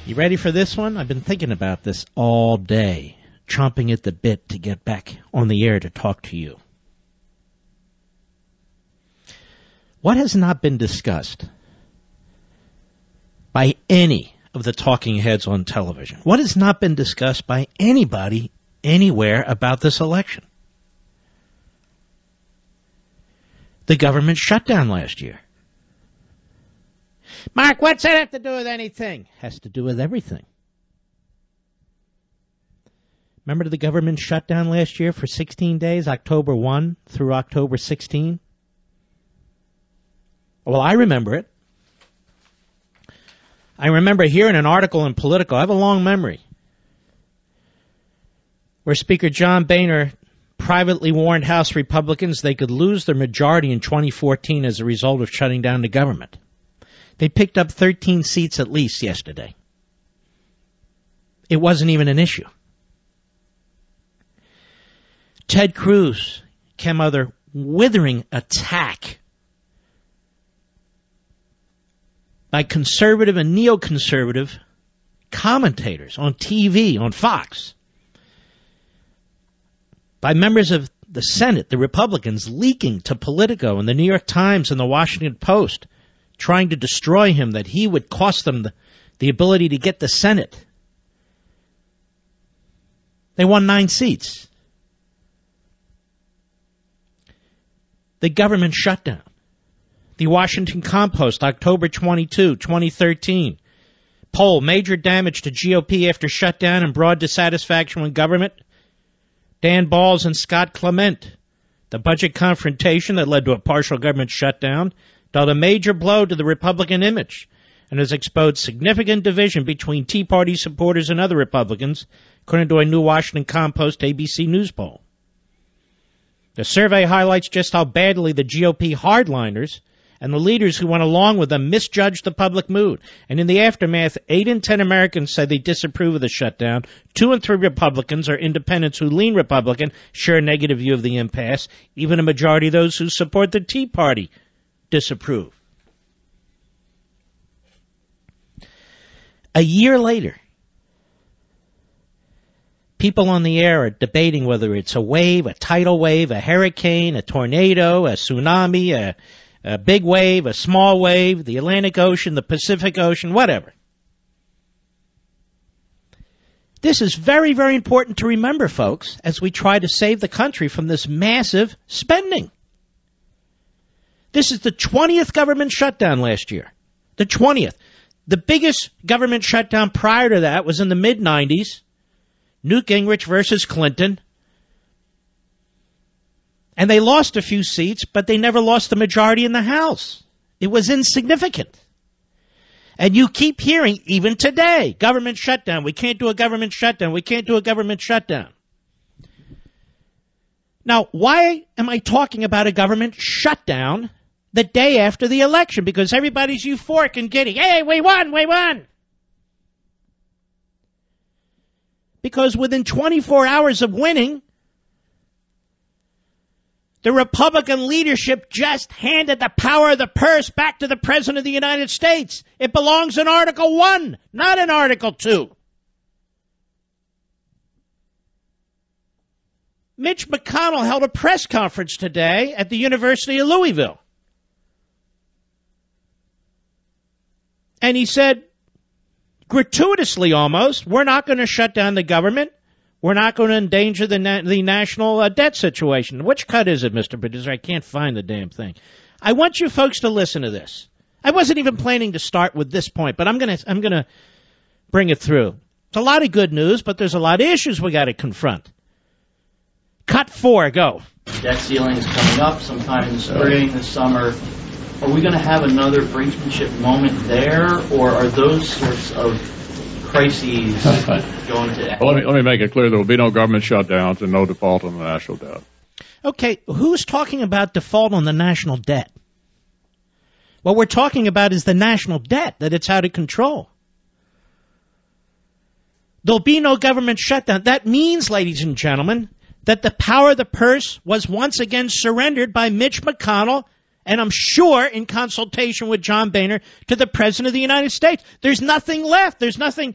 You ready for this one? I've been thinking about this all day, chomping at the bit to get back on the air to talk to you. What has not been discussed by any of the talking heads on television? What has not been discussed by anybody anywhere about this election? The government shutdown last year. Mark, what's that have to do with anything? Has to do with everything. Remember the government shutdown last year for 16 days, October 1 through October 16? Well, I remember it. I remember hearing an article in Politico. I have a long memory, where Speaker John Boehner privately warned House Republicans they could lose their majority in 2014 as a result of shutting down the government. They picked up 13 seats at least yesterday. It wasn't even an issue. Ted Cruz came under withering attack by conservative and neoconservative commentators on TV, on Fox, by members of the Senate, the Republicans, leaking to Politico and the New York Times and the Washington Post, trying to destroy him, that he would cost them the ability to get the Senate. They won 9 seats. The government shutdown. The Washington Compost, October 22, 2013. Poll, major damage to GOP after shutdown and broad dissatisfaction with government. Dan Balls and Scott Clement. The budget confrontation that led to a partial government shutdown dealt a major blow to the Republican image and has exposed significant division between Tea Party supporters and other Republicans, according to a new Washington Compost ABC News poll. The survey highlights just how badly the GOP hardliners and the leaders who went along with them misjudged the public mood. And in the aftermath, 8 in 10 Americans said they disapprove of the shutdown. 2 in 3 Republicans or independents who lean Republican share a negative view of the impasse. Even a majority of those who support the Tea Party disapprove. A year later, people on the air are debating whether it's a wave, a tidal wave, a hurricane, a tornado, a tsunami, a big wave, a small wave, the Atlantic Ocean, the Pacific Ocean, whatever. This is very, very important to remember, folks, as we try to save the country from this massive spending. This is the 20th government shutdown last year. The 20th. The biggest government shutdown prior to that was in the mid-90s. Newt Gingrich versus Clinton. And they lost a few seats, but they never lost the majority in the House. It was insignificant. And you keep hearing, even today, government shutdown. We can't do a government shutdown. We can't do a government shutdown. Now, why am I talking about a government shutdown the day after the election? Because everybody's euphoric and giddy. Hey, we won, we won. Because within 24 hours of winning, the Republican leadership just handed the power of the purse back to the President of the United States. It belongs in Article 1, not in Article 2. Mitch McConnell held a press conference today at the University of Louisville. And he said, gratuitously almost, we're not going to shut down the government. We're not going to endanger the national debt situation. Which cut is it, Mr. Producer? I can't find the damn thing. I want you folks to listen to this. I wasn't even planning to start with this point, but I'm going to bring it through. It's a lot of good news, but there's a lot of issues we got to confront. Cut 4, go. Debt ceiling is coming up sometime in the spring, this summer. Are we going to have another brinksmanship moment there, or are those sorts of crises going to end? Well, let me make it clear there will be no government shutdowns and no default on the national debt. Okay, who's talking about default on the national debt? What we're talking about is the national debt, that it's out of control. There'll be no government shutdown. That means, ladies and gentlemen, that the power of the purse was once again surrendered by Mitch McConnell And I'm sure in consultation with John Boehner to the President of the United States. There's nothing left. There's nothing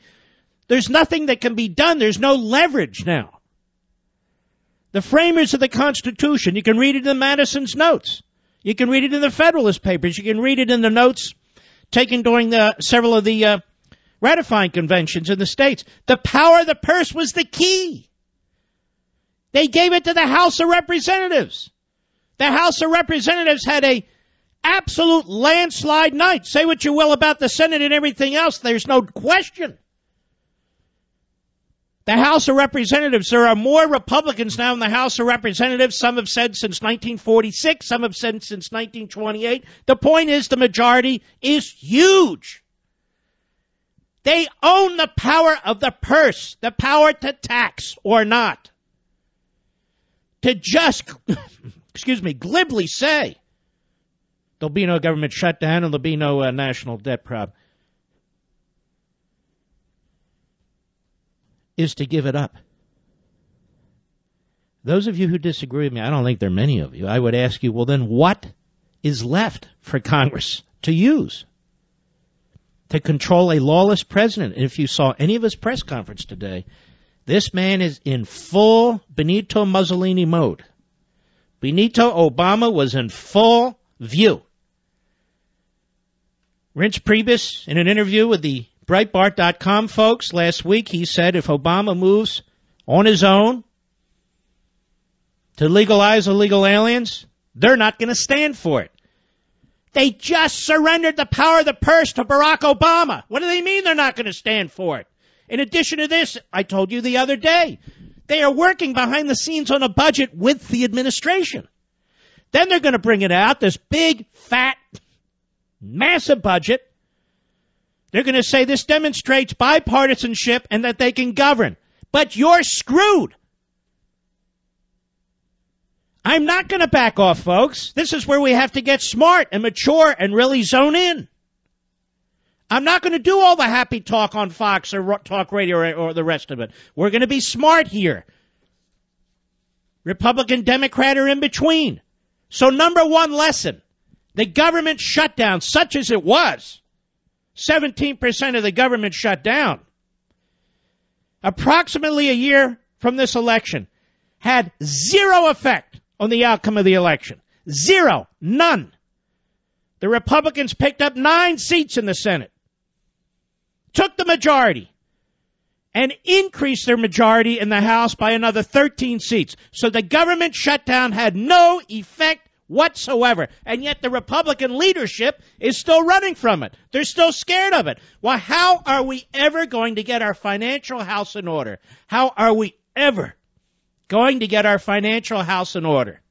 that can be done. There's no leverage now. The framers of the Constitution, you can read it in Madison's notes. You can read it in the Federalist Papers. You can read it in the notes taken during several of the ratifying conventions in the states. The power of the purse was the key. They gave it to the House of Representatives. The House of Representatives had a absolute landslide night. Say what you will about the Senate and everything else. There's no question. The House of Representatives, there are more Republicans now in the House of Representatives. Some have said since 1946. Some have said since 1928. The point is the majority is huge. They own the power of the purse, the power to tax or not. To just, glibly say there'll be no government shutdown and there'll be no national debt problem is to give it up. Those of you who disagree with me, I don't think there are many of you, I would ask you, well then what is left for Congress to use to control a lawless president? And if you saw any of his press conference today, this man is in full Benito Mussolini mode. Benito Obama was in full view. Reince Priebus, in an interview with the Breitbart.com folks last week, he said if Obama moves on his own to legalize illegal aliens, they're not going to stand for it. They just surrendered the power of the purse to Barack Obama. What do they mean they're not going to stand for it? In addition to this, I told you the other day, they are working behind the scenes on a budget with the administration. Then they're going to bring it out, this big, fat, massive budget. They're going to say this demonstrates bipartisanship and that they can govern. But you're screwed. I'm not going to back off, folks. This is where we have to get smart and mature and really zone in. I'm not going to do all the happy talk on Fox or talk radio or the rest of it. We're going to be smart here. Republican, Democrat, or in between. So number one lesson, the government shutdown, such as it was, 17% of the government shut down, approximately a year from this election, had zero effect on the outcome of the election. Zero. None. The Republicans picked up 9 seats in the Senate, took the majority, and increased their majority in the House by another 13 seats. So the government shutdown had no effect whatsoever. And yet the Republican leadership is still running from it. They're still scared of it. Well, how are we ever going to get our financial house in order? How are we ever going to get our financial house in order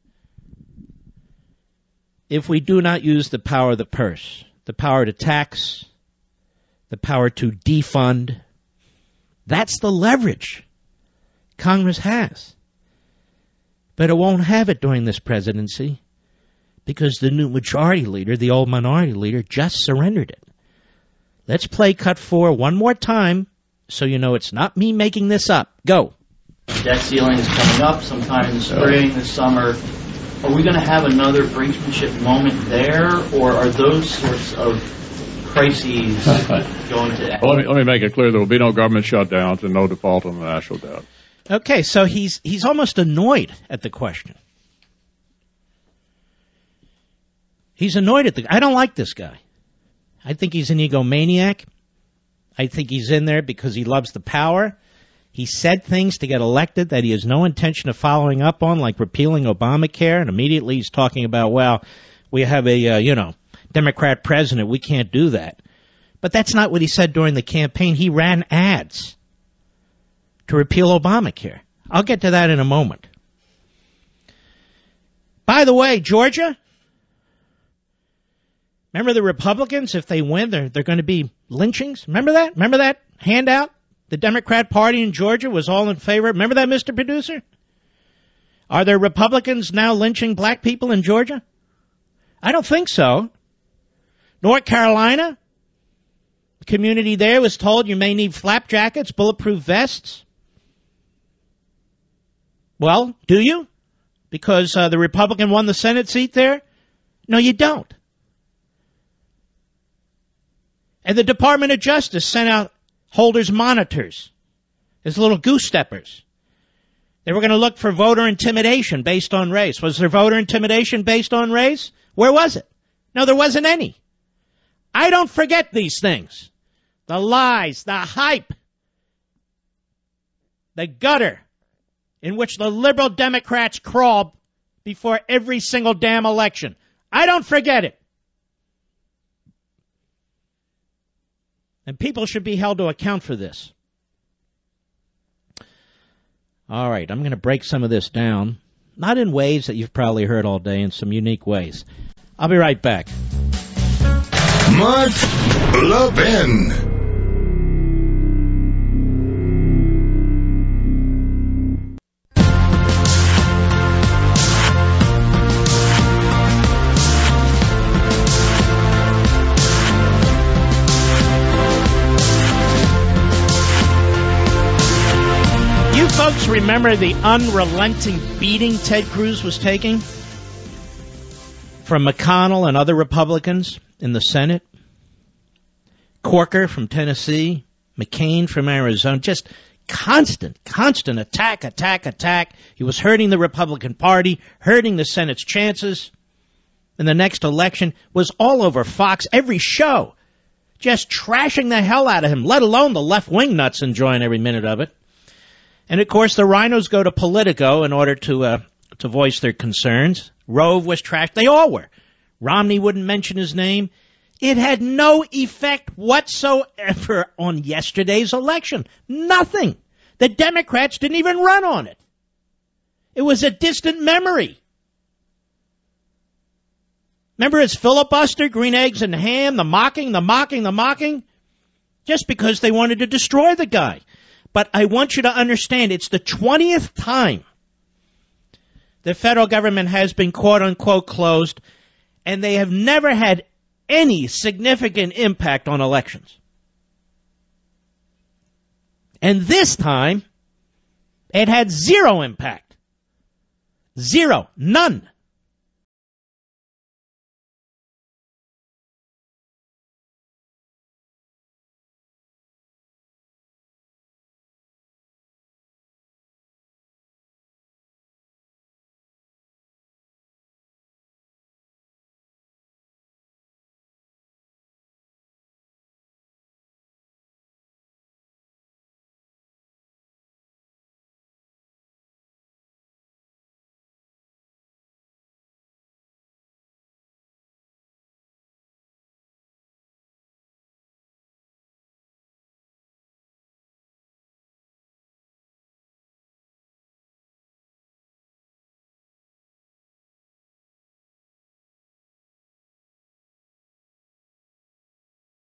if we do not use the power of the purse, the power to tax, the power to defund? That's the leverage Congress has. But it won't have it during this presidency because the new majority leader, the old minority leader, just surrendered it. Let's play cut 4 one more time so you know it's not me making this up. Go. Debt ceiling is coming up sometime in the spring, this summer. Are we going to have another brinksmanship moment there, or are those sorts of crises going to... Well, let me make it clear, there will be no government shutdowns and no default on the national debt. Okay, so he's almost annoyed at the question. He's annoyed at I don't like this guy. I think he's an egomaniac. I think he's in there because he loves the power. He said things to get elected that he has no intention of following up on, like repealing Obamacare, and immediately he's talking about, well, we have a, Democrat president, we can't do that. But that's not what he said during the campaign. He ran ads to repeal Obamacare. I'll get to that in a moment. By the way, Georgia, remember the Republicans, if they win, they're going to be lynchings? Remember that? Remember that handout? The Democrat Party in Georgia was all in favor. Remember that, Mr. Producer? Are there Republicans now lynching black people in Georgia? I don't think so. North Carolina, the community there was told you may need flap jackets, bulletproof vests. Well, do you? Because the Republican won the Senate seat there? No, you don't. And the Department of Justice sent out holders monitors as little goose steppers. They were going to look for voter intimidation based on race. Was there voter intimidation based on race? Where was it? No, there wasn't any. I don't forget these things. The lies, the hype, the gutter in which the liberal Democrats crawl before every single damn election. I don't forget it. And people should be held to account for this. All right, I'm going to break some of this down, not in ways that you've probably heard all day, in some unique ways. I'll be right back. Mark Levin. Folks, remember the unrelenting beating Ted Cruz was taking from McConnell and other Republicans in the Senate? Corker from Tennessee, McCain from Arizona, just constant attack. He was hurting the Republican Party, hurting the Senate's chances. And the next election was all over Fox, every show, just trashing the hell out of him, let alone the left-wing nuts enjoying every minute of it. And, of course, the rhinos go to Politico in order to voice their concerns. Rove was trashed. They all were. Romney wouldn't mention his name. It had no effect whatsoever on yesterday's election. Nothing. The Democrats didn't even run on it. It was a distant memory. Remember his filibuster, green eggs and ham, the mocking, just because they wanted to destroy the guy. But I want you to understand, it's the 20th time the federal government has been quote-unquote closed, and they have never had any significant impact on elections. And this time, it had zero impact. Zero. None.